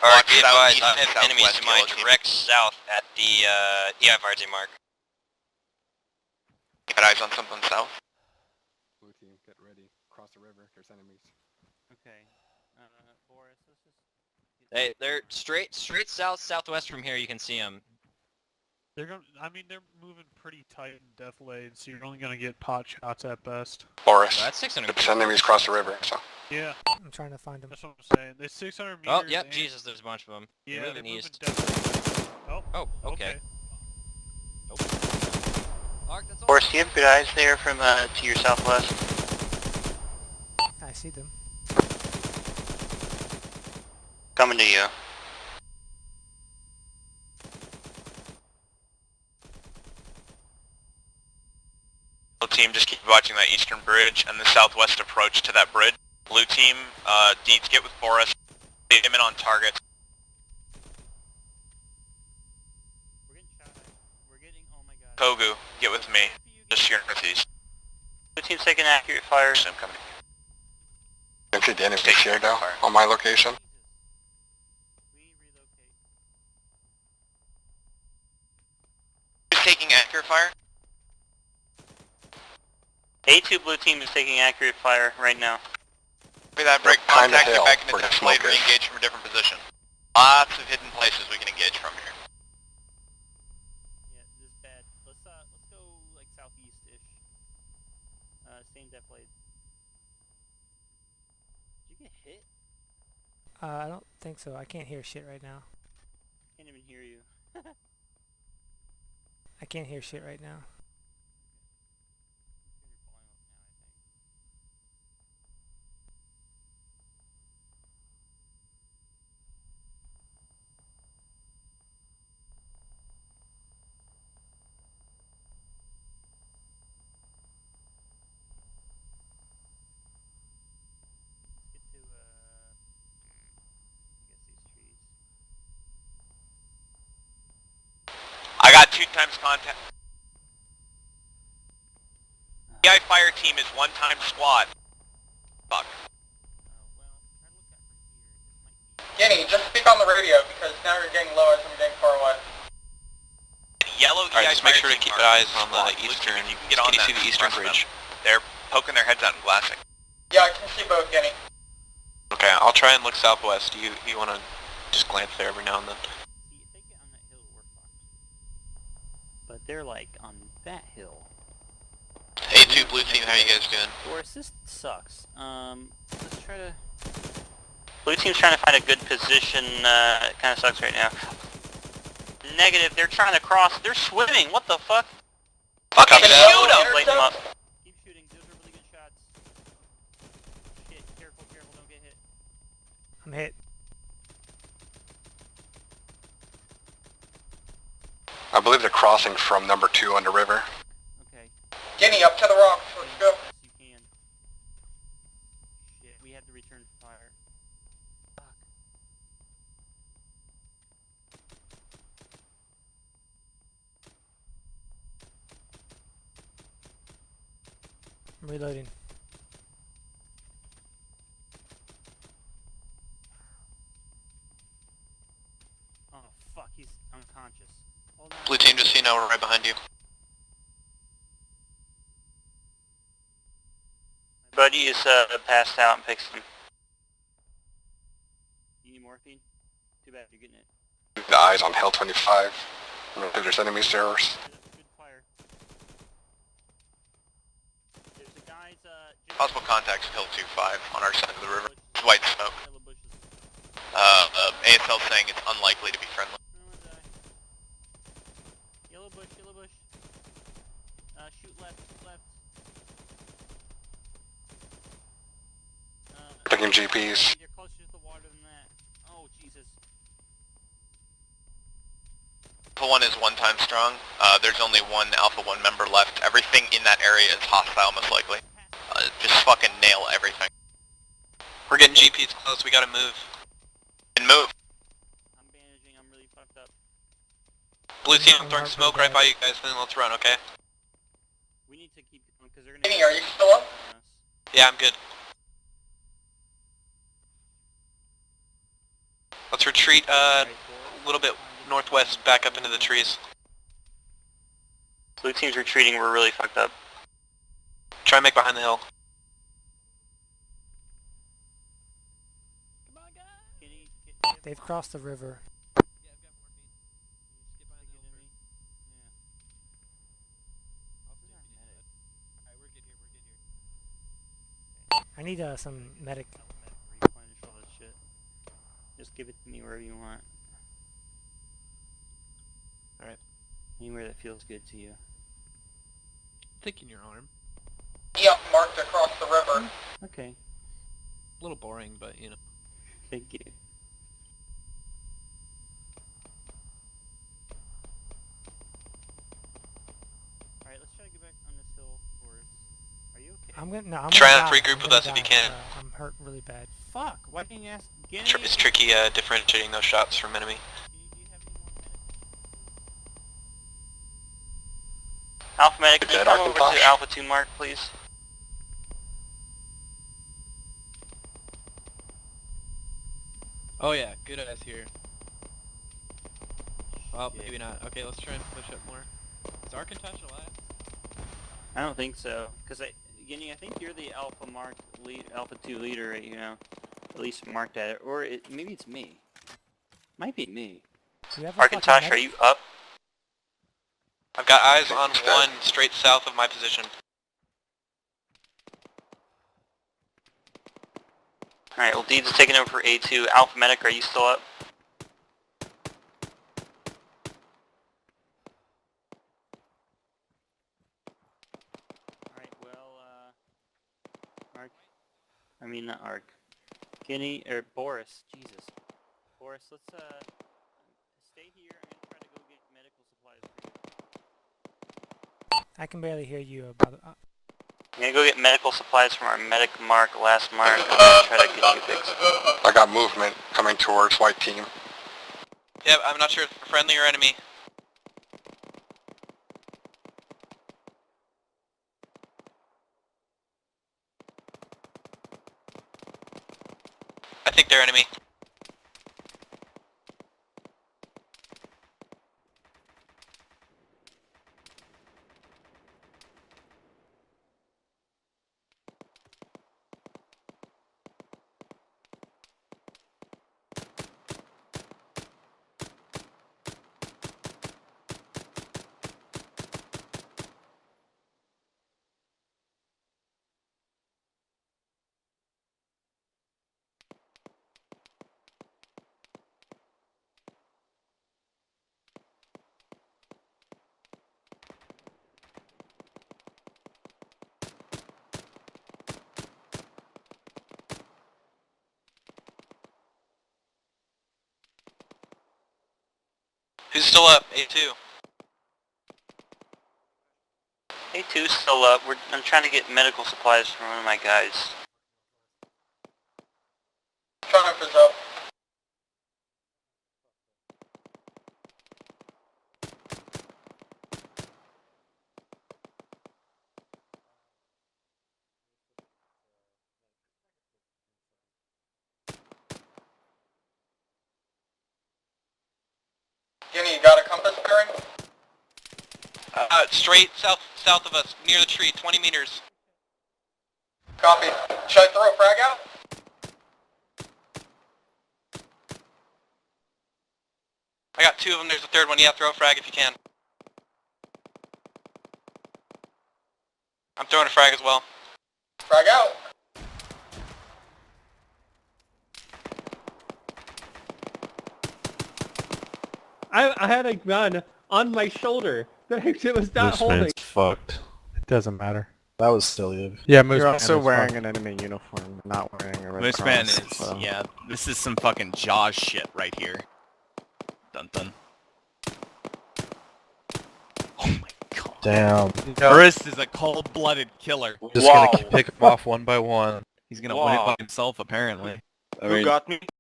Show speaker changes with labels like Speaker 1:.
Speaker 1: Alright, be advised,
Speaker 2: southeast
Speaker 1: I
Speaker 2: and
Speaker 1: have enemies
Speaker 2: southwest
Speaker 1: to my
Speaker 2: yellow team.
Speaker 1: direct south at the EIVRD mark.
Speaker 2: Got eyes on something south.
Speaker 3: Blue team, get ready. Cross the river. There's enemies.
Speaker 4: Okay. Boris, let's just...
Speaker 1: They're straight south southwest from here. You can see them.
Speaker 5: They're going. I mean, they're moving pretty tight and deflated, so you're only gonna get pot shots at best.
Speaker 3: Boris.
Speaker 1: That's 600.
Speaker 3: There's enemies across the river. So.
Speaker 5: Yeah,
Speaker 6: I'm trying to find them.
Speaker 5: that's what I'm saying. There's 600 meters.
Speaker 1: Oh, yep.
Speaker 5: and-
Speaker 1: Jesus, there's a bunch of them.
Speaker 5: Yeah,
Speaker 1: they're
Speaker 5: they're
Speaker 1: moving
Speaker 5: moving
Speaker 1: east.
Speaker 5: deflated. Oh.
Speaker 1: Okay. Mark, that's all.
Speaker 2: Boris, you have good eyes there from to your southwest.
Speaker 6: I see them.
Speaker 2: Coming to you. Team, just keep watching that eastern bridge and the southwest approach to that bridge. Blue team, Deeds, get with Boris. Get him in on target.
Speaker 4: We're getting shot at. We're getting... Oh my god.
Speaker 2: Kogu, get with me. Just here northeast. Blue team's taking accurate fire. I'm coming.
Speaker 3: You can see the enemies
Speaker 2: Taking
Speaker 3: here now
Speaker 2: fire.
Speaker 3: on my location.
Speaker 4: We relocate.
Speaker 2: Who's taking accurate fire? A2 blue team is taking accurate fire right now. Copy that, break
Speaker 3: Behind the
Speaker 2: contact,
Speaker 3: hill,
Speaker 2: get back into
Speaker 3: where the
Speaker 2: display,
Speaker 3: smoke is.
Speaker 2: re-engage from a different position. Lots of hidden places we can engage from here.
Speaker 4: Yeah, this is bad. Let's go like southeast-ish. Same deflate. Did you get hit?
Speaker 6: I don't think so. I can't hear shit right now.
Speaker 4: Can't even hear you.
Speaker 6: I can't hear shit right now.
Speaker 2: I got 2 times contact. EI fire team is 1 time squad. Fuck.
Speaker 7: Guinea, just speak on the radio because now you're getting low as I'm getting far away.
Speaker 2: Yellow EI
Speaker 8: just make
Speaker 2: fire
Speaker 8: sure to
Speaker 2: team
Speaker 8: keep
Speaker 2: are
Speaker 8: eyes on the
Speaker 2: squad. Blue
Speaker 8: eastern.
Speaker 2: team, if you can get on
Speaker 8: Can you
Speaker 2: that
Speaker 8: see the
Speaker 2: and
Speaker 8: eastern
Speaker 2: press them.
Speaker 8: bridge?
Speaker 2: They're poking their heads out and glassing.
Speaker 7: Yeah, I can see both, Guinea.
Speaker 8: Okay, I'll try and look southwest. You want to just glance there every now and then.
Speaker 4: See, if they get on that hill, we're fucked. But they're like on that hill.
Speaker 2: A2 blue team, how you guys doing?
Speaker 4: Boris, this sucks. Let's try to...
Speaker 2: Blue team's trying to find a good position, it kinda sucks right now. Negative, they're trying to cross, they're swimming, what the fuck? Fucking shoot them! Light them up.
Speaker 4: Keep shooting, those are really good shots. Shit, careful, don't get hit.
Speaker 6: I'm hit.
Speaker 3: I believe they're crossing from number 2 on the river.
Speaker 4: Okay.
Speaker 7: Guinea, up to the rocks, let's go.
Speaker 4: Yes, you can. Shit, we have to return fire. Fuck.
Speaker 6: I'm reloading.
Speaker 4: Oh, fuck, he's unconscious. Hold on.
Speaker 2: Blue team, just so you know, we're right behind you. Buddy is passed out and picks him.
Speaker 4: You need morphine? Too bad, you're getting it.
Speaker 3: Keep the eyes on Hill 25. If there's enemies there.
Speaker 4: Good fire. There's a guy's, just...
Speaker 2: Possible contacts, Hill 25 on our side of the river. White smoke.
Speaker 4: Yellow bushes.
Speaker 2: ASL saying it's unlikely to be friendly.
Speaker 4: I wanna die. Yellow bush, yellow bush. Shoot left, left.
Speaker 3: Picking GPs.
Speaker 4: You're closer to the water than that. Oh, Jesus.
Speaker 2: Alpha 1 is 1 time strong. There's only 1 Alpha 1 member left. Everything in that area is hostile, most likely. Just fucking nail everything.
Speaker 8: We're getting GPs close. We gotta move.
Speaker 2: And move.
Speaker 4: I'm bandaging, I'm really fucked up.
Speaker 8: Blue team, I'm throwing smoke right by you guys. Then let's run, okay?
Speaker 4: We need to keep going because they're gonna...
Speaker 7: Guinea, are you still up?
Speaker 8: Yeah, I'm good. Let's Let's retreat a little bit northwest, back up into the trees.
Speaker 2: Blue team's retreating, we're really fucked up.
Speaker 8: Try and make behind the hill.
Speaker 4: Come on, guys. Kenny,
Speaker 6: They've crossed the river. I need some medic.
Speaker 4: Replenish all that shit. Just give it to me wherever you want.
Speaker 8: Alright.
Speaker 4: Anywhere that feels good to you.
Speaker 8: Thicken your arm.
Speaker 7: Yep, marked across the river.
Speaker 4: Okay.
Speaker 8: A little boring, but you know.
Speaker 4: Thank you. Alright, let's try to get back on this hill, Boris. Are you okay?
Speaker 6: I'm gonna
Speaker 8: Try
Speaker 6: die.
Speaker 8: and regroup
Speaker 6: I'm
Speaker 8: with
Speaker 6: gonna
Speaker 8: us if you
Speaker 6: die.
Speaker 8: can.
Speaker 6: I'm hurt really bad.
Speaker 4: Fuck! Why didn't you ask Guinea?
Speaker 8: It's tricky differentiating those shots from enemy.
Speaker 4: Do you have any more medical?
Speaker 2: Alpha Medic, can you
Speaker 3: Dead
Speaker 2: come over
Speaker 3: Arkansas.
Speaker 2: to Alpha 2 mark, please?
Speaker 9: Oh yeah, good eyes here. Well,
Speaker 4: Shit.
Speaker 9: maybe not. Okay, let's try and push up more. Is Arkansas alive?
Speaker 4: I don't think so, because Guinea, I think you're the Alpha Mark Alpha 2 leader right now. At least marked at it, or maybe it's me. Might be me.
Speaker 6: Do you have a fucking
Speaker 2: Arkansas,
Speaker 6: medic?
Speaker 2: are you up?
Speaker 8: I've got eyes on one straight south of my position.
Speaker 2: Alright, well Deeds is taking over for A2. Alpha Medic, are you still up?
Speaker 4: Alright, well, not Ark. Guinea, or Boris, Jesus. Boris, let's, stay here and try to go get medical supplies for you.
Speaker 6: I can barely hear you about
Speaker 2: I'm gonna go get medical supplies from our medic mark, last mark, and try to get you fixed.
Speaker 3: I got movement coming towards white team.
Speaker 8: Yeah, I'm not sure if it's friendly or enemy. I think they're enemy. Who's still up? A2.
Speaker 2: A2's still up. I'm trying to get medical supplies from one of my guys.
Speaker 7: Triumph is up. Guinea, you got a compass bearing?
Speaker 8: Straight south of us, near the tree, 20 meters.
Speaker 7: Copy. Should I throw a frag out?
Speaker 8: I got two of them, there's a third one. Yeah, throw a frag if you can. I'm throwing a frag as well.
Speaker 7: Frag out.
Speaker 10: I had a gun on my shoulder that I was not holding.
Speaker 5: fucked. It doesn't matter.
Speaker 11: That was silly.
Speaker 5: Yeah,
Speaker 11: You're also wearing an enemy uniform, not wearing a red
Speaker 12: Mooseman
Speaker 11: cross.
Speaker 12: is,
Speaker 11: So.
Speaker 12: yeah, this is some fucking Jaws shit right here. Dun dun. Oh my god.
Speaker 11: Damn.
Speaker 12: Burris is a cold-blooded killer.
Speaker 11: Just gonna pick them off one by one.
Speaker 12: He's gonna win it by himself, apparently.
Speaker 2: Who got me?